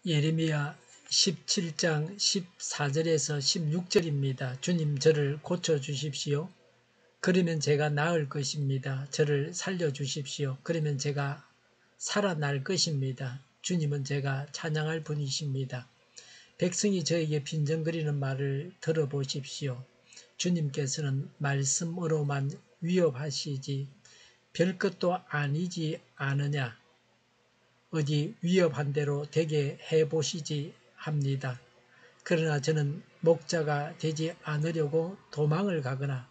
예레미야 17장 14절에서 16절입니다. 주님 저를 고쳐주십시오. 그러면 제가 나을 것입니다. 저를 살려주십시오. 그러면 제가 살아날 것입니다. 주님은 제가 찬양할 분이십니다. 백성이 저에게 빈정거리는 말을 들어보십시오. 주님께서는 말씀으로만 위협하시지 별것도 아니지 않으냐. 어디 위협한 대로 되게 해보시지 합니다. 그러나 저는 목자가 되지 않으려고 도망을 가거나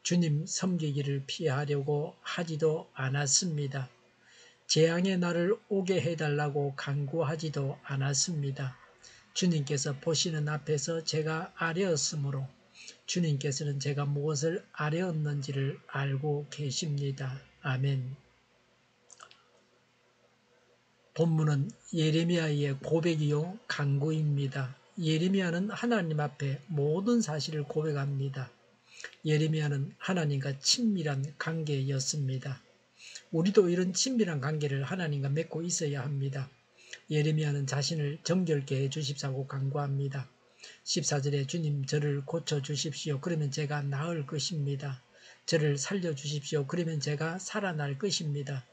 주님 섬기기를 피하려고 하지도 않았습니다. 재앙의 날을 오게 해달라고 간구하지도 않았습니다. 주님께서 보시는 앞에서 제가 아뢰었으므로 주님께서는 제가 무엇을 아뢰었는지를 알고 계십니다. 아멘. 본문은 예레미야의 고백이요 간구입니다. 예레미야는 하나님 앞에 모든 사실을 고백합니다. 예레미야는 하나님과 친밀한 관계였습니다. 우리도 이런 친밀한 관계를 하나님과 맺고 있어야 합니다. 예레미야는 자신을 정결케 해주십사고 간구합니다. 14절에 주님 저를 고쳐주십시오. 그러면 제가 나을 것입니다. 저를 살려주십시오. 그러면 제가 살아날 것입니다.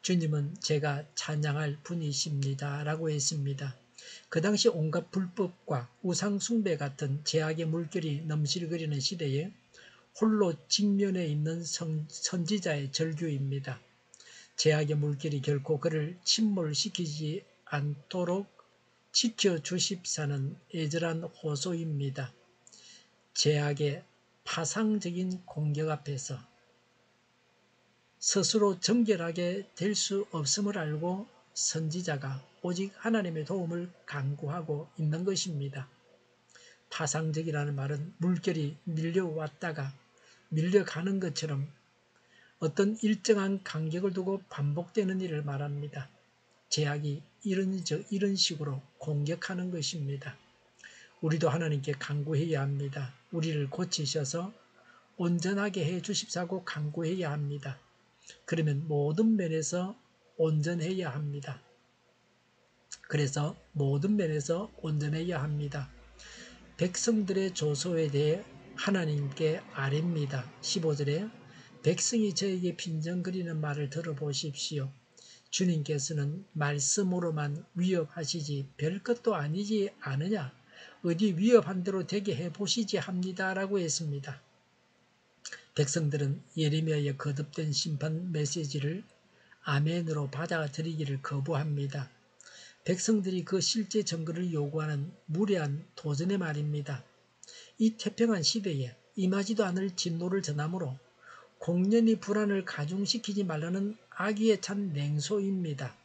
주님은 제가 찬양할 분이십니다. 라고 했습니다. 그 당시 온갖 불법과 우상숭배 같은 제약의 물결이 넘실거리는 시대에 홀로 직면해 있는 선지자의 절규입니다. 제약의 물결이 결코 그를 침몰시키지 않도록 지켜주십사는 애절한 호소입니다. 제약의 파상적인 공격 앞에서 스스로 정결하게 될 수 없음을 알고 선지자가 오직 하나님의 도움을 간구하고 있는 것입니다. 파상적이라는 말은 물결이 밀려왔다가 밀려가는 것처럼 어떤 일정한 간격을 두고 반복되는 일을 말합니다. 제약이 이런 식으로 공격하는 것입니다. 우리도 하나님께 간구해야 합니다. 우리를 고치셔서 온전하게 해 주십사고 간구해야 합니다. 그러면 모든 면에서 온전해야 합니다. 그래서 모든 면에서 온전해야 합니다. 백성들의 조소에 대해 하나님께 아뢰입니다. 15절에 백성이 저에게 빈정거리는 말을 들어보십시오. 주님께서는 말씀으로만 위협하시지 별것도 아니지 않으냐. 어디 위협한 대로 되게 해보시지 합니다. 라고 했습니다. 백성들은 예레미야의 거듭된 심판 메시지를 아멘으로 받아들이기를 거부합니다. 백성들이 그 실제 증거를 요구하는 무례한 도전의 말입니다. 이 태평한 시대에 임하지도 않을 진노를 전함으로 공연히 불안을 가중시키지 말라는 악의에 찬 냉소입니다.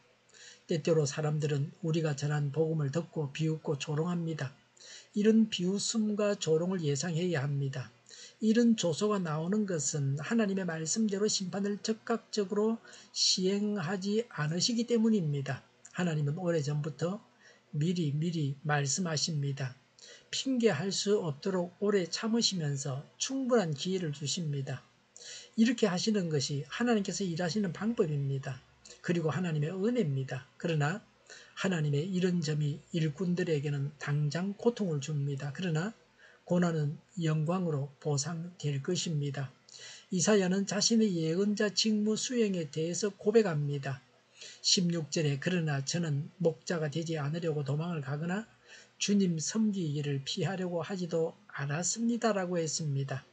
때때로 사람들은 우리가 전한 복음을 듣고 비웃고 조롱합니다. 이런 비웃음과 조롱을 예상해야 합니다. 이런 조소가 나오는 것은 하나님의 말씀대로 심판을 적극적으로 시행하지 않으시기 때문입니다. 하나님은 오래전부터 미리 말씀하십니다. 핑계할 수 없도록 오래 참으시면서 충분한 기회를 주십니다. 이렇게 하시는 것이 하나님께서 일하시는 방법입니다. 그리고 하나님의 은혜입니다. 그러나 하나님의 이런 점이 일꾼들에게는 당장 고통을 줍니다. 그러나 고난은 영광으로 보상될 것입니다. 이사야는 자신의 예언자 직무 수행에 대해서 고백합니다. 16절에 그러나 저는 목자가 되지 않으려고 도망을 가거나 주님 섬기기를 피하려고 하지도 않았습니다라고 했습니다.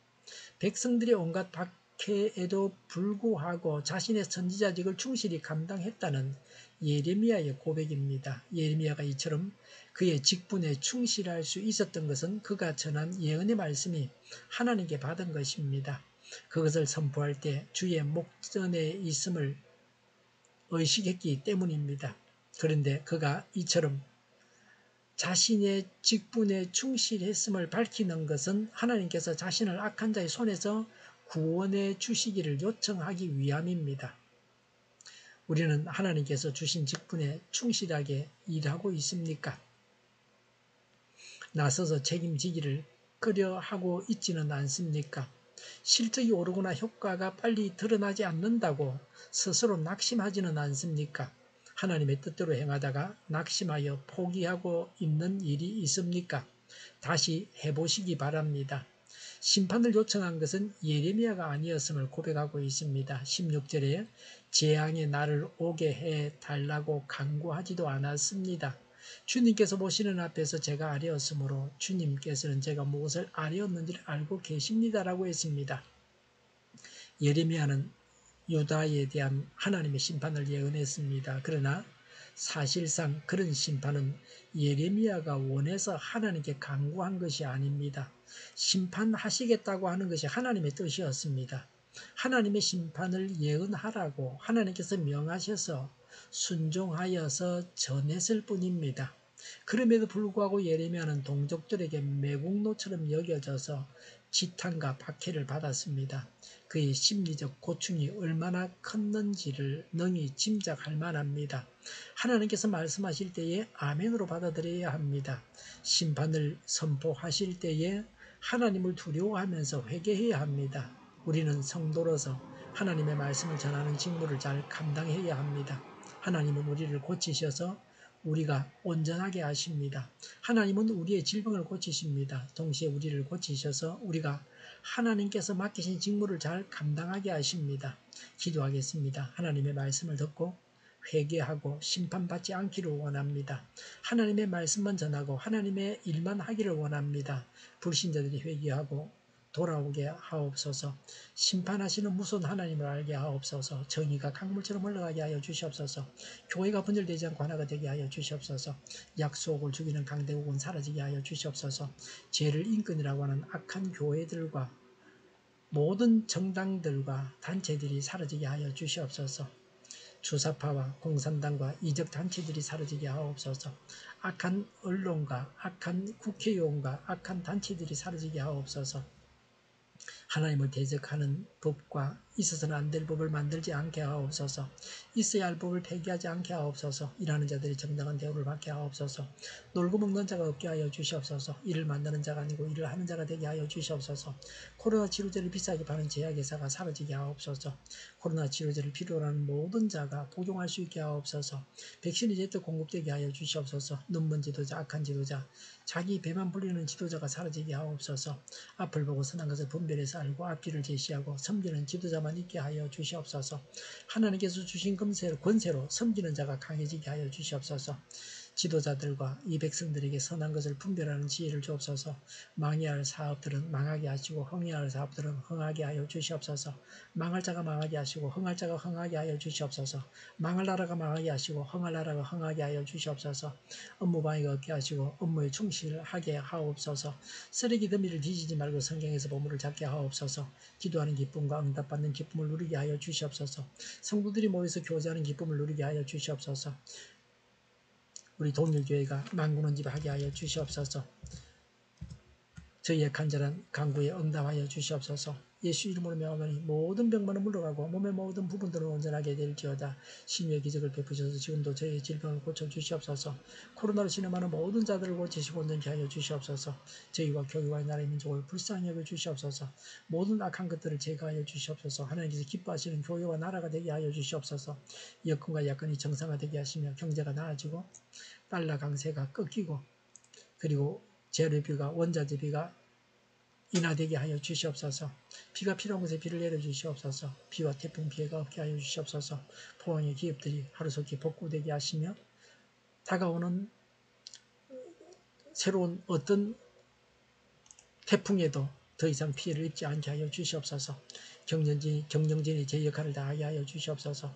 백성들의 온갖 박해에도 불구하고 자신의 선지자직을 충실히 감당했다는 예레미야의 고백입니다. 예레미야가 이처럼 그의 직분에 충실할 수 있었던 것은 그가 전한 예언의 말씀이 하나님께 받은 것입니다. 그것을 선포할 때 주의 목전에 있음을 의식했기 때문입니다. 그런데 그가 이처럼 자신의 직분에 충실했음을 밝히는 것은 하나님께서 자신을 악한 자의 손에서 구원해 주시기를 요청하기 위함입니다. 우리는 하나님께서 주신 직분에 충실하게 일하고 있습니까? 나서서 책임지기를 꺼려하고 있지는 않습니까? 실적이 오르거나 효과가 빨리 드러나지 않는다고 스스로 낙심하지는 않습니까? 하나님의 뜻대로 행하다가 낙심하여 포기하고 있는 일이 있습니까? 다시 해보시기 바랍니다. 심판을 요청한 것은 예레미야가 아니었음을 고백하고 있습니다. 16절에 재앙의 날을 오게 해달라고 간구하지도 않았습니다. 주님께서 보시는 앞에서 제가 아뢰었으므로 주님께서는 제가 무엇을 아뢰었는지를 알고 계십니다라고 했습니다. 예레미야는 유다에 대한 하나님의 심판을 예언했습니다. 그러나 사실상 그런 심판은 예레미야가 원해서 하나님께 간구한 것이 아닙니다. 심판하시겠다고 하는 것이 하나님의 뜻이었습니다. 하나님의 심판을 예언하라고 하나님께서 명하셔서 순종하여서 전했을 뿐입니다. 그럼에도 불구하고 예레미야는 동족들에게 매국노처럼 여겨져서 지탄과 박해를 받았습니다. 그의 심리적 고충이 얼마나 컸는지를 능히 짐작할 만합니다. 하나님께서 말씀하실 때에 아멘으로 받아들여야 합니다. 심판을 선포하실 때에 하나님을 두려워하면서 회개해야 합니다. 우리는 성도로서 하나님의 말씀을 전하는 직무를 잘 감당해야 합니다. 하나님은 우리를 고치셔서 우리가 온전하게 하십니다. 하나님은 우리의 질병을 고치십니다. 동시에 우리를 고치셔서 우리가 하나님께서 맡기신 직무를 잘 감당하게 하십니다. 기도하겠습니다. 하나님의 말씀을 듣고 회개하고 심판받지 않기를 원합니다. 하나님의 말씀만 전하고 하나님의 일만 하기를 원합니다. 불신자들이 회개하고 돌아오게 하옵소서. 심판하시는 무서운 하나님을 알게 하옵소서. 정의가 강물처럼 흘러가게 하여 주시옵소서. 교회가 분열되지 않고 하나가 되게 하여 주시옵소서. 약속을 죽이는 강대국은 사라지게 하여 주시옵소서. 죄를 인권이라고 하는 악한 교회들과 모든 정당들과 단체들이 사라지게 하여 주시옵소서. 주사파와 공산당과 이적 단체들이 사라지게 하옵소서. 악한 언론과 악한 국회의원과 악한 단체들이 사라지게 하옵소서. 하나님을 대적하는 법과 있어서는 안 될 법을 만들지 않게 하옵소서. 있어야 할 법을 폐기하지 않게 하옵소서. 일하는 자들이 정당한 대우를 받게 하옵소서. 놀고 먹는 자가 없게 하여 주시옵소서. 일을 만드는 자가 아니고 일을 하는 자가 되게 하여 주시옵소서. 코로나 치료제를 비싸게 파는 제약회사가 사라지게 하옵소서. 코로나 치료제를 필요로 하는 모든 자가 복용할 수 있게 하옵소서. 백신이 제때 공급되게 하여 주시옵소서. 눈먼 지도자, 악한 지도자, 자기 배만 불리는 지도자가 사라지게 하옵소서. 앞을 보고 선한 것을 분별해서 알고 앞길을 제시하고 섬기는 지도자만 있게 하여 주시옵소서. 하나님께서 주신 권세로 섬기는 자가 강해지게 하여 주시옵소서. 지도자들과 이 백성들에게 선한 것을 분별하는 지혜를 주옵소서. 망해야 할 사업들은 망하게 하시고 흥해야 할 사업들은 흥하게 하여 주시옵소서. 망할 자가 망하게 하시고 흥할 자가 흥하게 하여 주시옵소서. 망할 나라가 망하게 하시고 흥할 나라가 흥하게 하여 주시옵소서. 업무 방해가 없게 하시고 업무에 충실하게 하옵소서. 쓰레기 더미를 뒤지지 말고 성경에서 보물을 잡게 하옵소서. 기도하는 기쁨과 응답받는 기쁨을 누리게 하여 주시옵소서. 성도들이 모여서 교제하는 기쁨을 누리게 하여 주시옵소서. 우리 동일교회가 만군의 집 하게 하여 주시옵소서. 저희의 간절한 간구에 응답하여 주시옵소서. 예수 이름으로 명하노니 모든 병만은 물러가고 몸의 모든 부분들은 온전하게 될지어다. 신유의 기적을 베푸셔서 지금도 저희의 질병을 고쳐주시옵소서. 코로나로 신음하는 모든 자들을 고치시고 온전케 하여 주시옵소서. 저희와 교회와 나라의 민족을 불쌍히 여겨 주시옵소서. 모든 악한 것들을 제거하여 주시옵소서. 하나님께서 기뻐하시는 교회와 나라가 되게 하여 주시옵소서. 여건과 야건이 정상화되게 하시며 경제가 나아지고 달러 강세가 꺾이고 그리고 재료비가 원자재비가 인하되게 하여 주시옵소서. 비가 필요한 곳에 비를 내려주시옵소서. 비와 태풍 피해가 없게 하여 주시옵소서. 포항의 기업들이 하루속히 복구되게 하시며 다가오는 새로운 어떤 태풍에도 더 이상 피해를 입지 않게 하여 주시옵소서. 경영진이 제 역할을 다하게 하여 주시옵소서.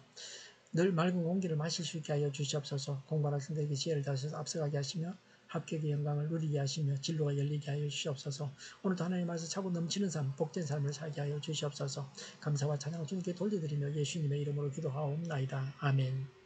늘 맑은 공기를 마실 수 있게 하여 주시옵소서. 공부하는 학생들에게 지혜를 다하셔서 앞서가게 하시며 합격의 영광을 누리게 하시며 진로가 열리게 하여 주시옵소서. 오늘도 하나님 말씀 차고 넘치는 삶, 복된 삶을 살게 하여 주시옵소서. 감사와 찬양을 주님께 돌려드리며 예수님의 이름으로 기도하옵나이다. 아멘.